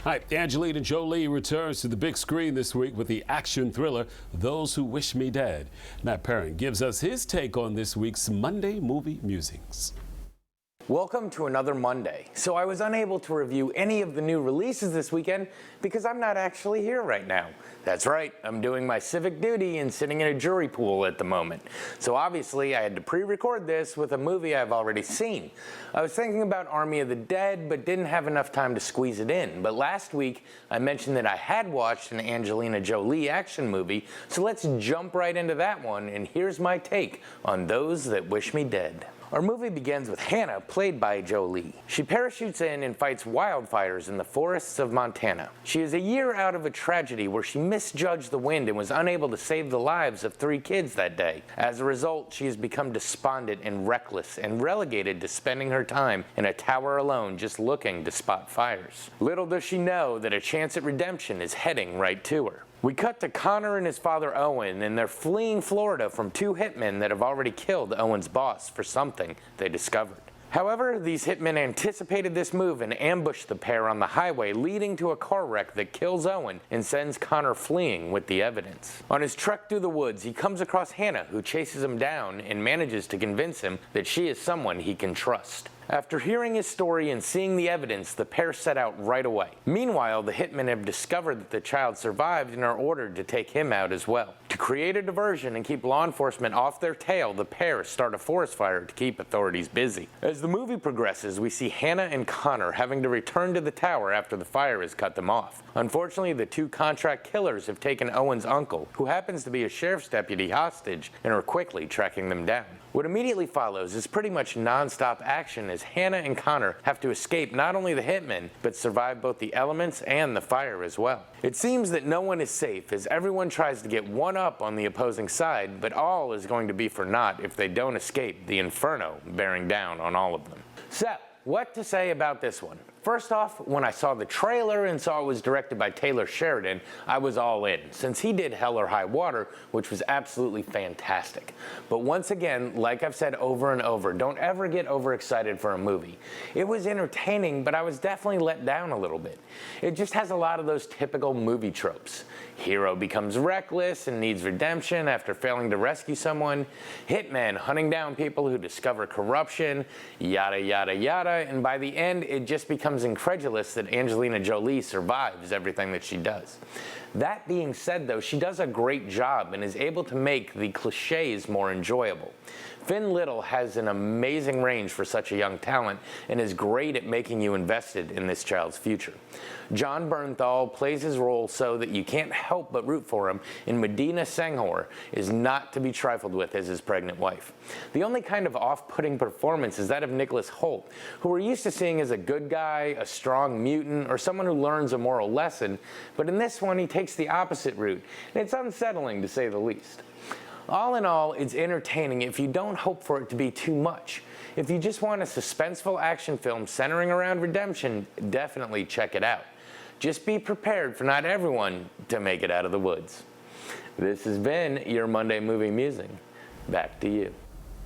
Right, Angelina Jolie returns to the big screen this week with the action thriller Those Who Wish Me Dead. Matt Perrin gives us his take on this week's Monday movie musings. Welcome to another Monday. So I was unable to review any of the new releases this weekend because I'm not actually here right now. That's right, I'm doing my civic duty and sitting in a jury pool at the moment. So obviously I had to pre-record this with a movie I've already seen. I was thinking about Army of the Dead but didn't have enough time to squeeze it in. But last week I mentioned that I had watched an Angelina Jolie action movie, so let's jump right into that one, and here's my take on Those That Wish Me Dead. Our movie begins with Hannah, played by Jolie. She parachutes in and fights wildfires in the forests of Montana. She is a year out of a tragedy where she misjudged the wind and was unable to save the lives of 3 kids that day. As a result, she has become despondent and reckless and relegated to spending her time in a tower alone just looking to spot fires. Little does she know that a chance at redemption is heading right to her. We cut to Connor and his father Owen, and they're fleeing Florida from 2 hitmen that have already killed Owen's boss for something they discovered. However, these hitmen anticipated this move and ambushed the pair on the highway, leading to a car wreck that kills Owen and sends Connor fleeing with the evidence. On his trek through the woods, he comes across Hannah, who chases him down and manages to convince him that she is someone he can trust. After hearing his story and seeing the evidence, the pair set out right away. Meanwhile, the hitmen have discovered that the child survived and are ordered to take him out as well. To create a diversion and keep law enforcement off their tail, the pair start a forest fire to keep authorities busy. As the movie progresses, we see Hannah and Connor having to return to the tower after the fire has cut them off. Unfortunately, the 2 contract killers have taken Owen's uncle, who happens to be a sheriff's deputy, hostage, and are quickly tracking them down. What immediately follows is pretty much non-stop action as Hannah and Connor have to escape not only the hitmen, but survive both the elements and the fire as well. It seems that no one is safe as everyone tries to get one up on the opposing side, but all is going to be for naught if they don't escape the inferno bearing down on all of them. So, what to say about this one? First off, when I saw the trailer and saw it was directed by Taylor Sheridan, I was all in, since he did Hell or High Water, which was absolutely fantastic. But once again, like I've said over and over, don't ever get overexcited for a movie. It was entertaining, but I was definitely let down a little bit. It just has a lot of those typical movie tropes. Hero becomes reckless and needs redemption after failing to rescue someone. Hitmen hunting down people who discover corruption, yada yada yada, and by the end it just becomes incredulous that Angelina Jolie survives everything that she does. That being said though, she does a great job and is able to make the cliches more enjoyable. Finn Little has an amazing range for such a young talent and is great at making you invested in this child's future. John Bernthal plays his role so that you can't help but root for him, and Medina Senghor is not to be trifled with as his pregnant wife. The only kind of off-putting performance is that of Nicholas Hoult, who we're used to seeing as a good guy, a strong mutant, or someone who learns a moral lesson, but in this one he takes the opposite route, and it's unsettling to say the least. All in all, it's entertaining if you don't hope for it to be too much. If you just want a suspenseful action film centering around redemption, definitely check it out. Just be prepared for not everyone to make it out of the woods. This has been your Monday Movie Musing. Back to you.